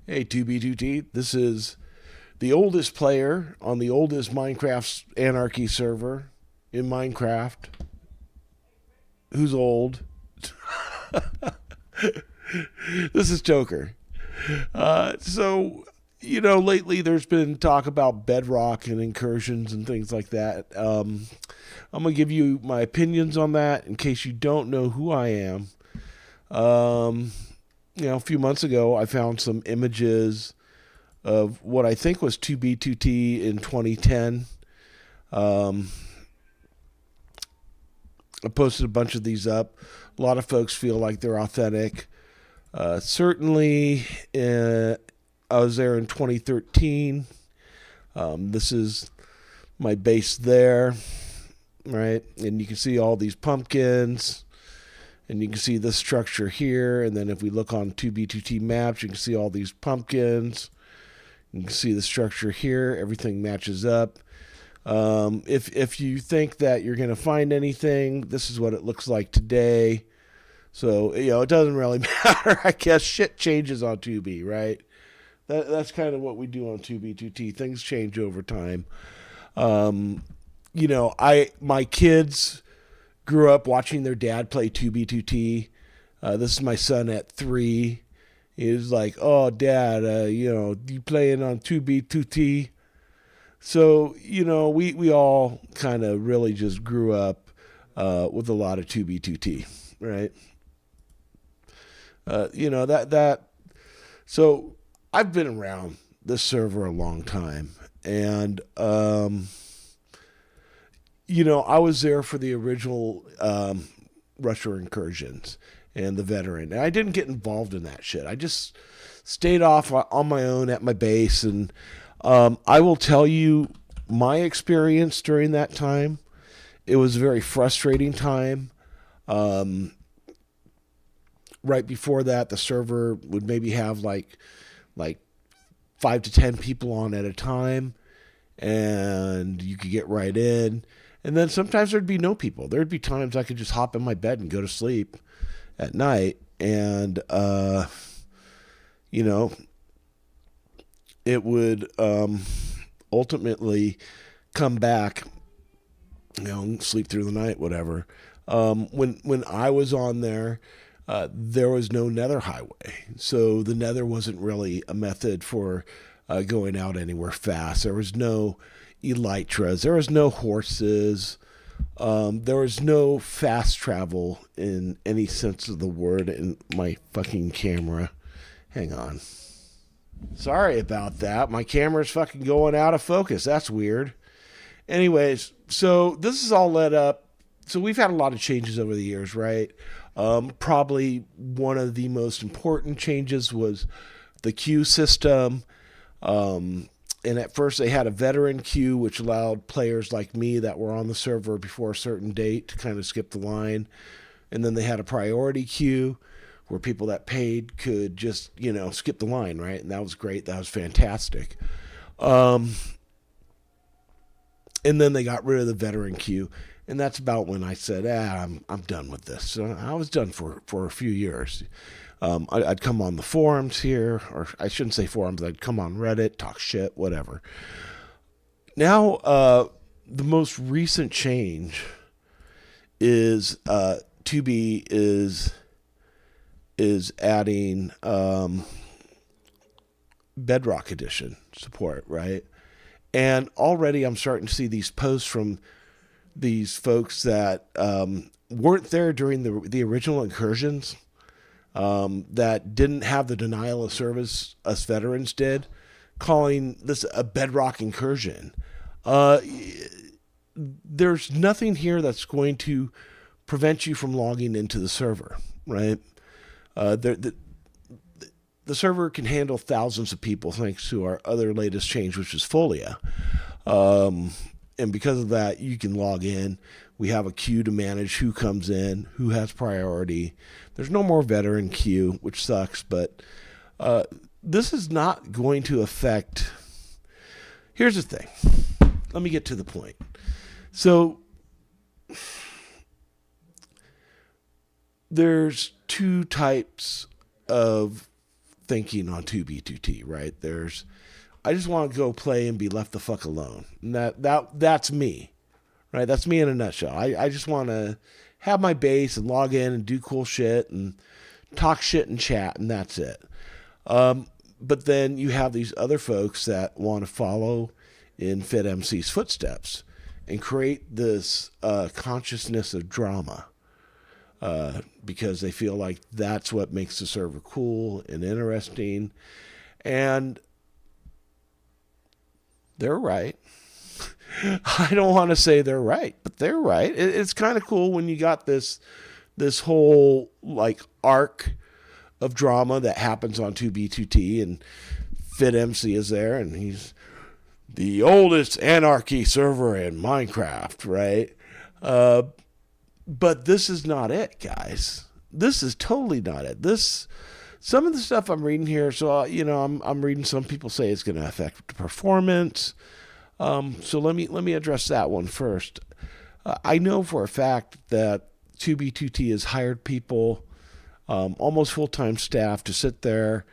Hey, 2B2T, this is the oldest player on the oldest Minecraft Anarchy server in Minecraft. Who's old? This is Joker. Lately there's been talk about Bedrock and incursions and things like that. I'm going to give you my opinions on that in case you don't know who I am. A few months ago, I found some images of what I think was 2B2T in 2010. I posted a bunch of these up. A lot of folks feel like they're authentic. Certainly, I was there in 2013. This is my base there, right? And you can see all these pumpkins. And you can see this structure here. And then if we look on 2B2T maps, you can see all these pumpkins. You can see the structure here. Everything matches up. If you think that you're going to find anything, this is what it looks like today. So, it doesn't really matter. I guess shit changes on 2B, right? That's kind of what we do on 2B2T. Things change over time. My kids grew up watching their dad play 2B2T. This is my son at 3. He was like, "Oh, Dad, you playing on 2B2T?" So, we all kind of really just grew up with a lot of 2B2T, right? So I've been around this server a long time, and I was there for the original Russia incursions and the veteran. And I didn't get involved in that shit. I just stayed off on my own at my base. And I will tell you my experience during that time. It was a very frustrating time. Right before that, the server would maybe have like 5 to 10 people on at a time. And you could get right in. And then sometimes there'd be no people. There'd be times I could just hop in my bed and go to sleep at night. And, it would ultimately come back, sleep through the night, whatever. When I was on there, there was no nether highway. So the nether wasn't really a method for going out anywhere fast. There was no elytras. There was no horses. There was no fast travel in any sense of the word in my fucking camera. Hang on. Sorry about that. My camera's fucking going out of focus. That's weird. Anyways, so this is all led up. So we've had a lot of changes over the years, right? Probably one of the most important changes was the queue system. And at first they had a veteran queue, which allowed players like me that were on the server before a certain date to kind of skip the line. And then they had a priority queue where people that paid could just, skip the line, right? And that was great. That was fantastic. And then they got rid of the veteran queue. And that's about when I said, I'm done with this. So I was done for a few years. I'd come on the forums here, or I shouldn't say forums, I'd come on Reddit, talk shit, whatever. Now, the most recent change is 2B is adding Bedrock Edition support, right? And already I'm starting to see these posts from these folks that weren't there during the original incursions, that didn't have the denial of service us veterans did, calling this a Bedrock incursion. There's nothing here that's going to prevent you from logging into the server, right? The server can handle thousands of people thanks to our other latest change, which is Folia. And because of that, you can log in. We have a queue to manage who comes in, who has priority. There's no more veteran queue, which sucks, but this is not going to affect... Here's the thing. Let me get to the point. So there's two types of thinking on 2B2T, right? I just want to go play and be left the fuck alone. And that's me, right? That's me in a nutshell. I just want to have my base and log in and do cool shit and talk shit and chat, and that's it. But then you have these other folks that want to follow in FitMC's footsteps and create this consciousness of drama because they feel like that's what makes the server cool and interesting. And they're right. I don't want to say they're right, but they're right. It's kind of cool when you got this whole like arc of drama that happens on 2B2T, and FitMC is there, and he's the oldest anarchy server in Minecraft, right? But this is not it, guys. This is totally not it. Some of the stuff I'm reading here, so I'm reading some people say it's going to affect performance. So let me address that one first. I know for a fact that 2B2T has hired people, almost full-time staff, to sit there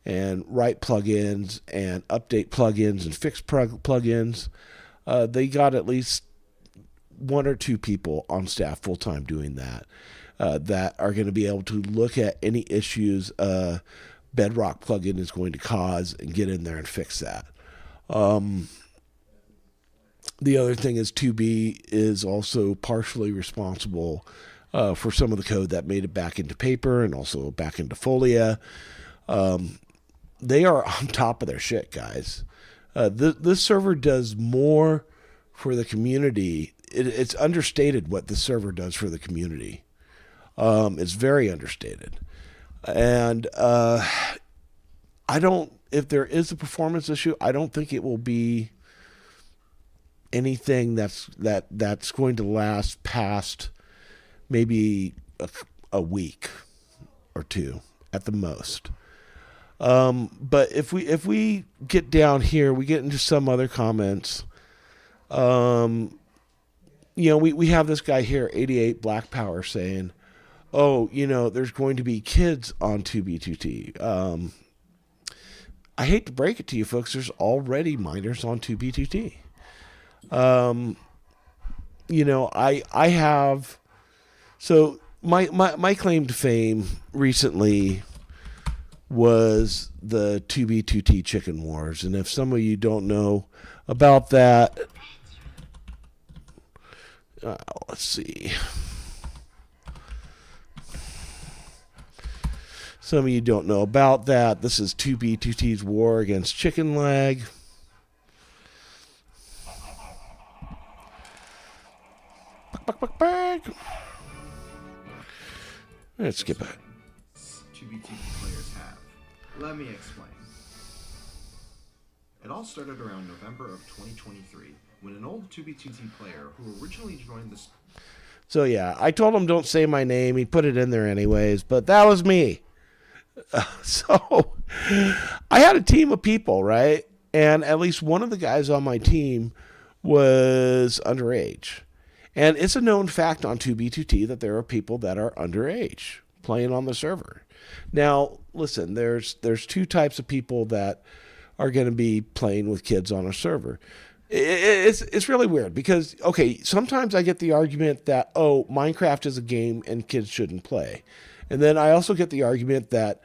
and write plugins and update plugins and fix plugins. They got at least one or two people on staff full-time doing that, that are going to be able to look at any issues Bedrock plugin is going to cause and get in there and fix that. The other thing is 2B is also partially responsible for some of the code that made it back into paper and also back into Folia. They are on top of their shit, guys. This server does more for the community. It's understated what the server does for the community. It's very understated. And if there is a performance issue, I don't think it will be anything that's going to last past maybe a week or two at the most. But if we get down here, we get into some other comments. We have this guy here, 88 Black Power, saying, "Oh, there's going to be kids on 2B2T." I hate to break it to you, folks. There's already minors on 2B2T. I have. So my claim to fame recently was the 2B2T Chicken Wars. And if some of you don't know about that, let's see. Some of you don't know about that. This is 2B2T's war against chicken leg. Let's skip it. 2B2T players have. Let me explain. It all started around November of 2023 when an old 2B2T player who originally joined the... So yeah, I told him don't say my name. He put it in there anyways, but that was me. So I had a team of people, right? And at least one of the guys on my team was underage. And it's a known fact on 2B2T that there are people that are underage playing on the server. Now, listen, there's two types of people that are going to be playing with kids on a server. It's really weird because, okay, sometimes I get the argument that, oh, Minecraft is a game and kids shouldn't play. And then I also get the argument that,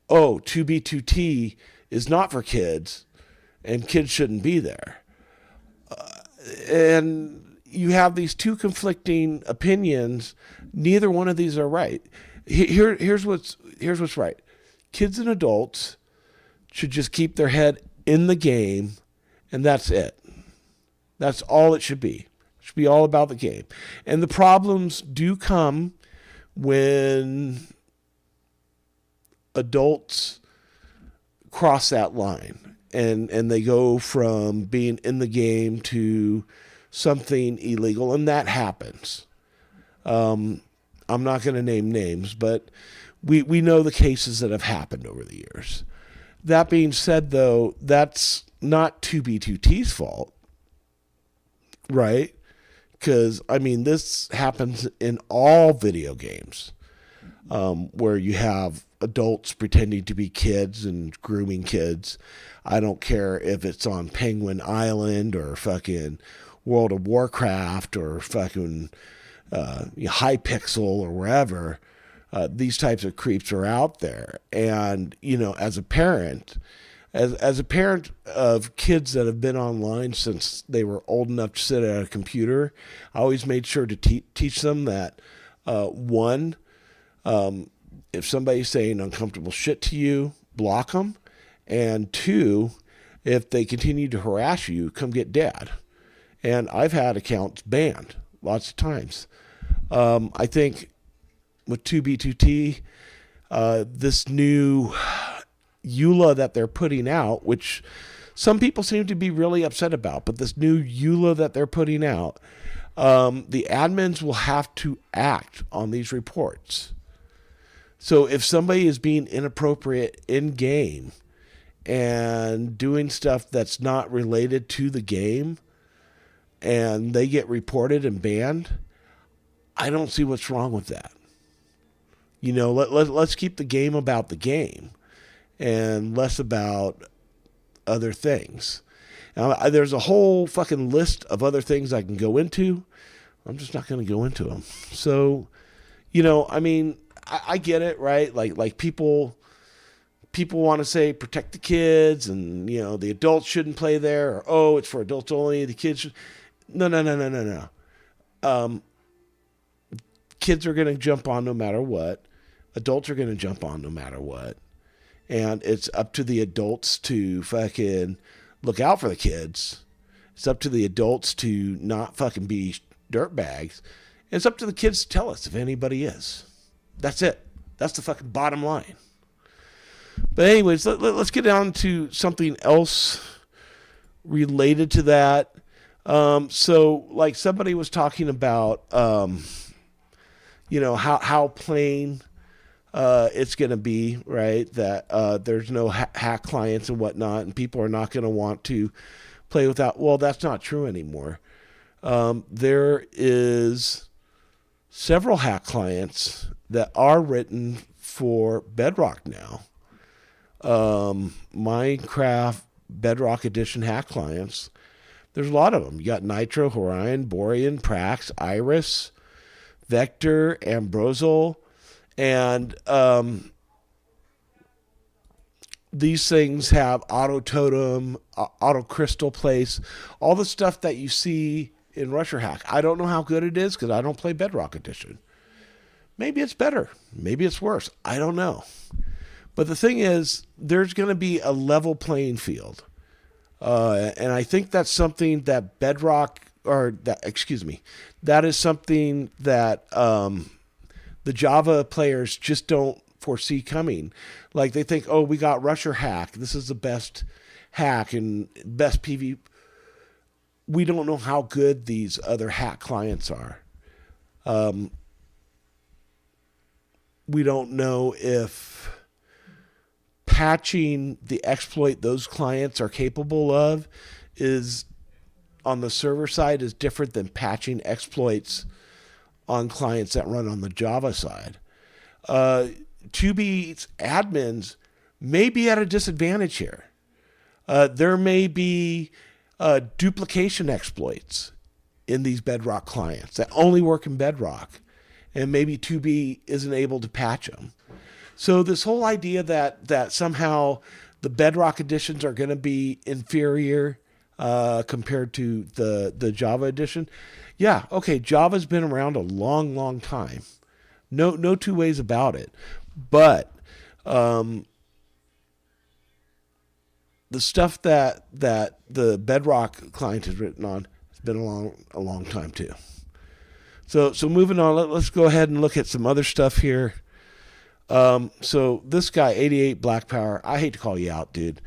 oh, 2B2T is not for kids and kids shouldn't be there. And you have these two conflicting opinions. Neither one of these are right. Here's what's right. Kids and adults should just keep their head in the game, and that's it. That's all it should be. It should be all about the game. And the problems do come when adults cross that line and they go from being in the game to something illegal, and that happens. I'm not going to name names, but we know the cases that have happened over the years. That being said, though, that's not 2B2T's fault, right? Because, I mean, this happens in all video games. where you have adults pretending to be kids and grooming kids. I don't care if it's on Penguin Island or fucking World of Warcraft or fucking Hypixel or wherever. These types of creeps are out there. And, as a parent, as a parent of kids that have been online since they were old enough to sit at a computer, I always made sure to teach them that, one, if somebody's saying uncomfortable shit to you, block them. And two, if they continue to harass you, come get dad. And I've had accounts banned lots of times. I think with 2B2T, this new EULA that they're putting out, which some people seem to be really upset about, but this new EULA that they're putting out, the admins will have to act on these reports. So if somebody is being inappropriate in game and doing stuff that's not related to the game and they get reported and banned, I don't see what's wrong with that. Let's keep the game about the game and less about other things. Now, there's a whole fucking list of other things I can go into. I'm just not going to go into them. So, I get it, right? Like people want to say protect the kids, and the adults shouldn't play there, or it's for adults only. The kids should. No. Kids are going to jump on no matter what. Adults are going to jump on no matter what, and it's up to the adults to fucking look out for the kids. It's up to the adults to not fucking be dirtbags. It's up to the kids to tell us if anybody is. That's it. That's the fucking bottom line. But anyways, let's get down to something else related to that. So like somebody was talking about, how plain it's going to be, right? That there's no hack clients and whatnot, and people are not going to want to play without. Well, that's not true anymore. There is several hack clients that are written for Bedrock now. Minecraft Bedrock Edition hack clients. There's a lot of them. You got Nitro, Horion, Borean, Prax, Iris, Vector, Ambrosal, and these things have auto totem, auto crystal place, all the stuff that you see in Rusher Hack. I don't know how good it is because I don't play Bedrock Edition. Maybe it's better. Maybe it's worse. I don't know. But the thing is, there's going to be a level playing field. And I think that's something that that is something that the Java players just don't foresee coming. Like they think, we got Rusher Hack. This is the best hack and best PV. We don't know how good these other hack clients are. We don't know if patching the exploit those clients are capable of is on the server side is different than patching exploits on clients that run on the Java side. 2B's admins may be at a disadvantage here. There may be duplication exploits in these Bedrock clients that only work in Bedrock, and maybe 2B isn't able to patch them. So this whole idea that somehow the Bedrock editions are going to be inferior compared to the Java edition, yeah, okay, Java's been around a long, long time. No two ways about it. But the stuff that the Bedrock client has written on has been a long time too. So moving on, let's go ahead and look at some other stuff here. So this guy, 88 Black Power, I hate to call you out, dude,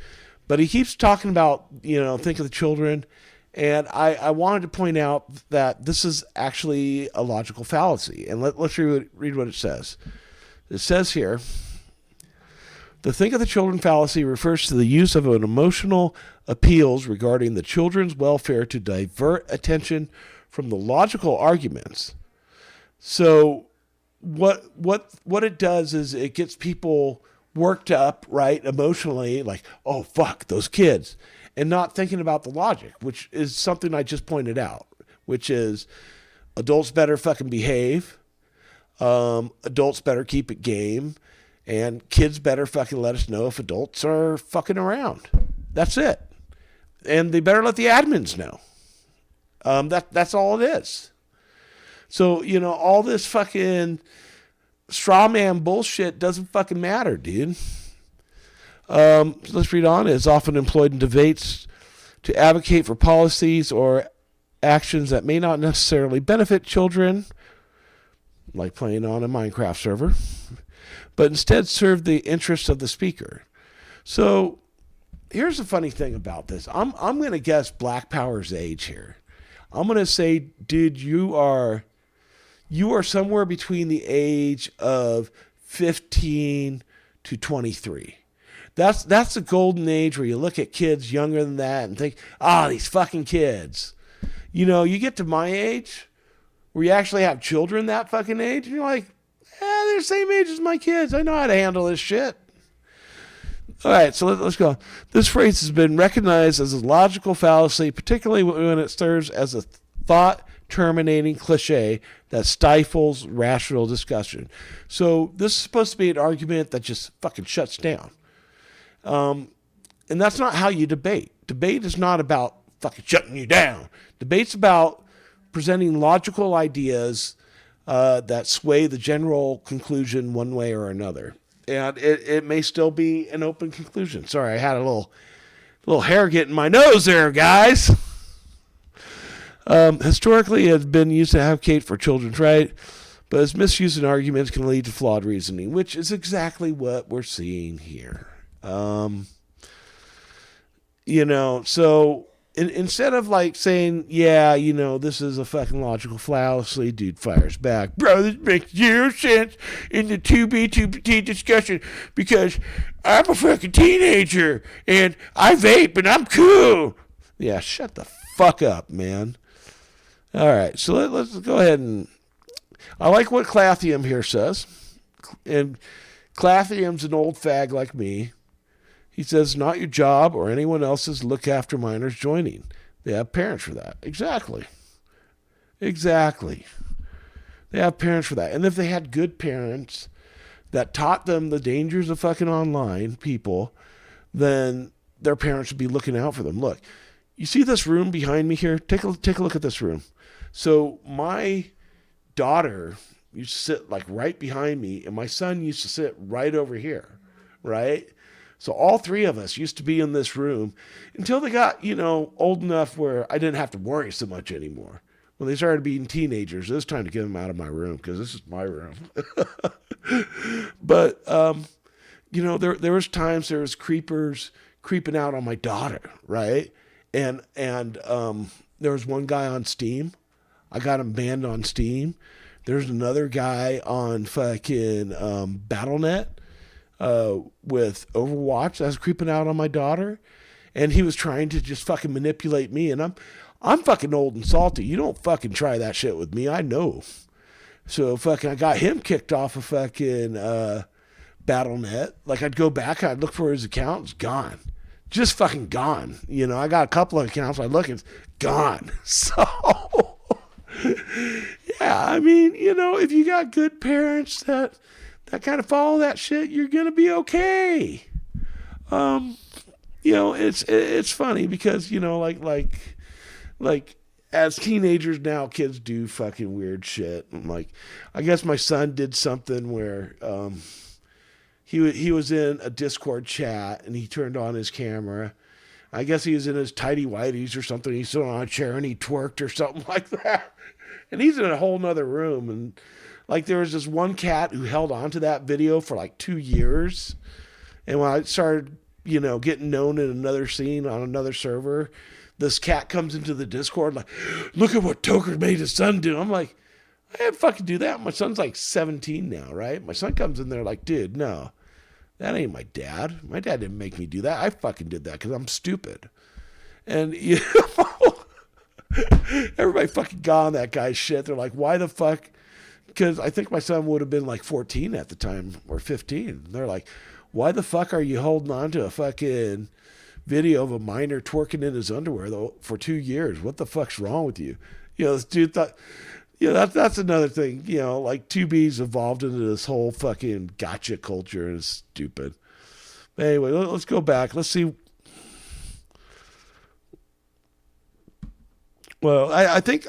but he keeps talking about, think of the children. And I wanted to point out that this is actually a logical fallacy. And let's read what it says. It says here, the think of the children fallacy refers to the use of an emotional appeals regarding the children's welfare to divert attention from the logical arguments. So what it does is it gets people worked up, right, emotionally, like, oh fuck those kids, and not thinking about the logic, which is something I just pointed out, which is adults better fucking behave, adults better keep it game, and kids better fucking let us know if adults are fucking around. That's it. And they better let the admins know. That's all it is. So, all this fucking straw man bullshit doesn't fucking matter, dude. Let's read on. It's often employed in debates to advocate for policies or actions that may not necessarily benefit children, like playing on a Minecraft server, but instead serve the interests of the speaker. So here's the funny thing about this. I'm going to guess Black Power's age here. I'm going to say, dude, you are somewhere between the age of 15 to 23. That's the golden age where you look at kids younger than that and think, these fucking kids. You get to my age where you actually have children that fucking age, and you're like, they're the same age as my kids. I know how to handle this shit. All right, so let's go. This phrase has been recognized as a logical fallacy, particularly when it serves as a thought-terminating cliche that stifles rational discussion. So this is supposed to be an argument that just fucking shuts down. And that's not how you debate. Debate is not about fucking shutting you down. Debate's about presenting logical ideas that sway the general conclusion one way or another. And it may still be an open conclusion. Sorry, I had a little hair get in my nose there, guys. Historically, it has been used to advocate for children's rights, but its misuse in arguments can lead to flawed reasoning, which is exactly what we're seeing here. So instead of like saying, this is a fucking logical fallacy, dude fires back, bro, this makes zero sense in the 2B2T discussion because I'm a fucking teenager and I vape and I'm cool. Yeah, shut the fuck up, man. All right, so let's go ahead and... I like what Clathium here says. And Clathium's an old fag like me. He says, not your job or anyone else's to look after minors joining. They have parents for that. Exactly. They have parents for that. And if they had good parents that taught them the dangers of fucking online people, then their parents would be looking out for them. Look, you see this room behind me here? Take a look at this room. So my daughter used to sit like right behind me, and my son used to sit right over here, right? So all three of us used to be in this room until they got, old enough where I didn't have to worry so much anymore. When they started being teenagers, it was time to get them out of my room because this is my room. But, there was times there was creepers creeping out on my daughter, right? And there was one guy on Steam. I got him banned on Steam. There's another guy on fucking Battle.net with Overwatch that was creeping out on my daughter, and he was trying to just fucking manipulate me. And I'm fucking old and salty. You don't fucking try that shit with me. I know. So fucking I got him kicked off of fucking Battle.net. Like I'd go back, I'd look for his account, it's gone. Just fucking gone. I got a couple of accounts, I look, it's gone. So yeah, I mean, if you got good parents that kind of follow that shit, you're gonna be okay. It's funny because like as teenagers now, kids do fucking weird shit. And like, I guess my son did something where he was in a Discord chat and he turned on his camera. I guess he was in his tighty whities or something. He stood on a chair and he twerked or something like that. And he's in a whole nother room. And like there was this one cat who held on to that video for like 2 years. And when I started, getting known in another scene on another server, this cat comes into the Discord like, look at what Toker made his son do. I'm like, I didn't fucking do that. My son's like 17 now, right? My son comes in there like, dude, no, that ain't my dad. My dad didn't make me do that. I fucking did that because I'm stupid. And, everybody fucking got on that guy's shit. They're like, why the fuck because I think my son would have been like 14 at the time or 15. They're like, why the fuck are you holding on to a fucking video of a minor twerking in his underwear though for 2 years? What the fuck's wrong with you? This dude thought, that's another thing. Like 2B's evolved into this whole fucking gotcha culture, and it's stupid. But anyway, let's go back. Let's see. Well, I think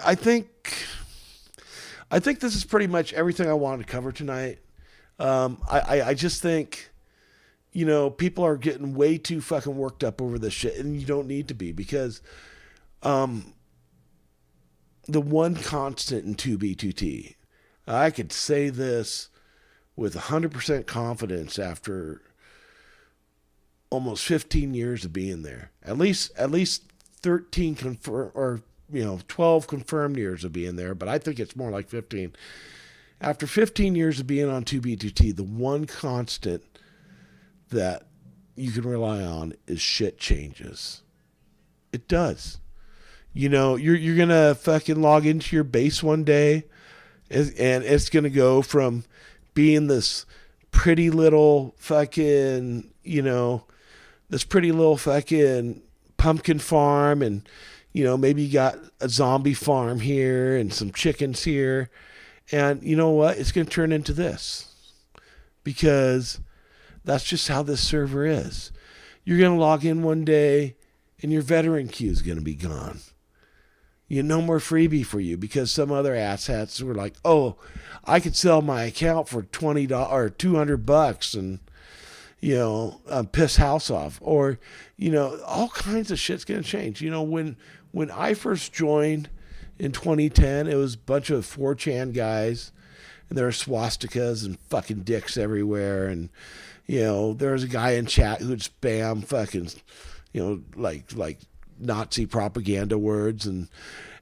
this is pretty much everything I wanted to cover tonight. I just think, people are getting way too fucking worked up over this shit, and you don't need to be, because the one constant in 2B2T, I could say this with 100% confidence after almost 15 years of being there. At least 13 confirm, or 12 confirmed years of being there, but I think it's more like 15. After 15 years of being on 2B2T, the one constant that you can rely on is shit changes. It does. You're going to fucking log into your base one day, and it's going to go from being this pretty little fucking, this pretty little fucking pumpkin farm, and, maybe you got a zombie farm here and some chickens here. And you know what? It's going to turn into this, because that's just how this server is. You're going to log in one day and your veteran queue is going to be gone. No more freebie for you, because some other asshats were like, oh, I could sell my account for $20 or $200 and, piss house off. Or, all kinds of shit's going to change. When I first joined in 2010, it was a bunch of 4chan guys, and there were swastikas and fucking dicks everywhere. And, there was a guy in chat who'd spam fucking, like Nazi propaganda words, and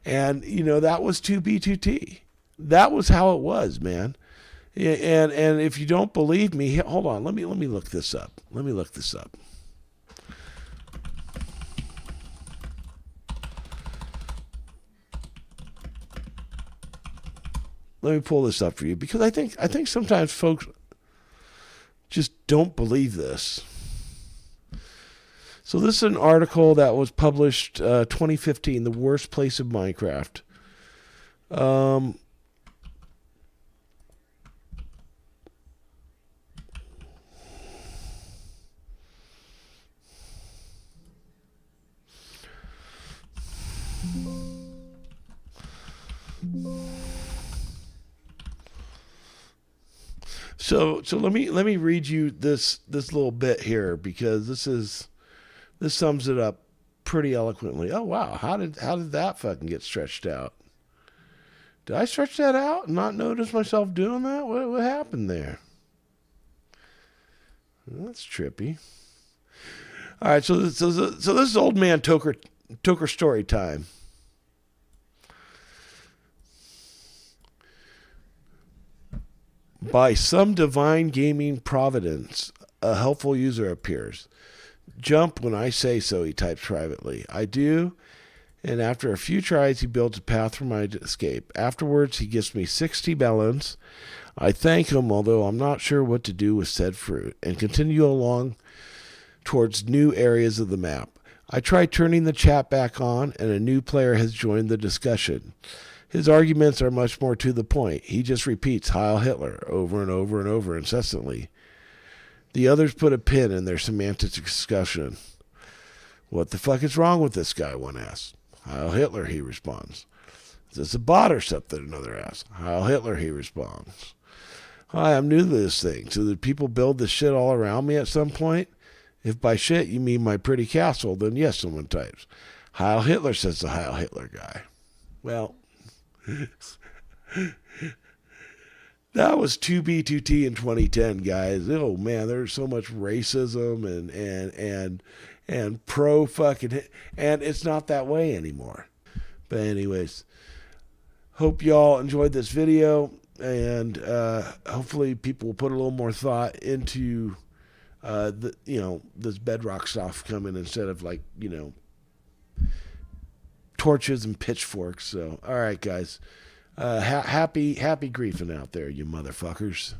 that was 2B2T. That was how it was, man. And if you don't believe me, hold on, let me look this up. Let me pull this up for you, because I think sometimes folks just don't believe this. So this is an article that was published 2015, The Worst Place of Minecraft. So let me read you this little bit here, because this sums it up pretty eloquently. Oh wow, how did that fucking get stretched out? Did I stretch that out and not notice myself doing that? What happened there? Well, that's trippy. All right, so this is old man Toker story time. By some divine gaming providence, a helpful user appears. Jump when I say so, he types privately. I do, and after a few tries, he builds a path for my escape. Afterwards, he gives me 60 melons. I thank him, although I'm not sure what to do with said fruit, and continue along towards new areas of the map. I try turning the chat back on, and a new player has joined the discussion. His arguments are much more to the point. He just repeats Heil Hitler over and over and over incessantly. The others put a pin in their semantic discussion. What the fuck is wrong with this guy, one asks. Heil Hitler, he responds. Is this a bot or something, another asks. Heil Hitler, he responds. Hi, I'm new to this thing. So did people build this shit all around me at some point? If by shit you mean my pretty castle, then yes, someone types. Heil Hitler, says the Heil Hitler guy. Well, that was 2B2T in 2010, guys. Oh man, there's so much racism and pro fucking, and it's not that way anymore. But anyways, hope y'all enjoyed this video, and hopefully people will put a little more thought into this Bedrock stuff coming, instead of torches and pitchforks. So all right, guys. Happy griefing out there, you motherfuckers.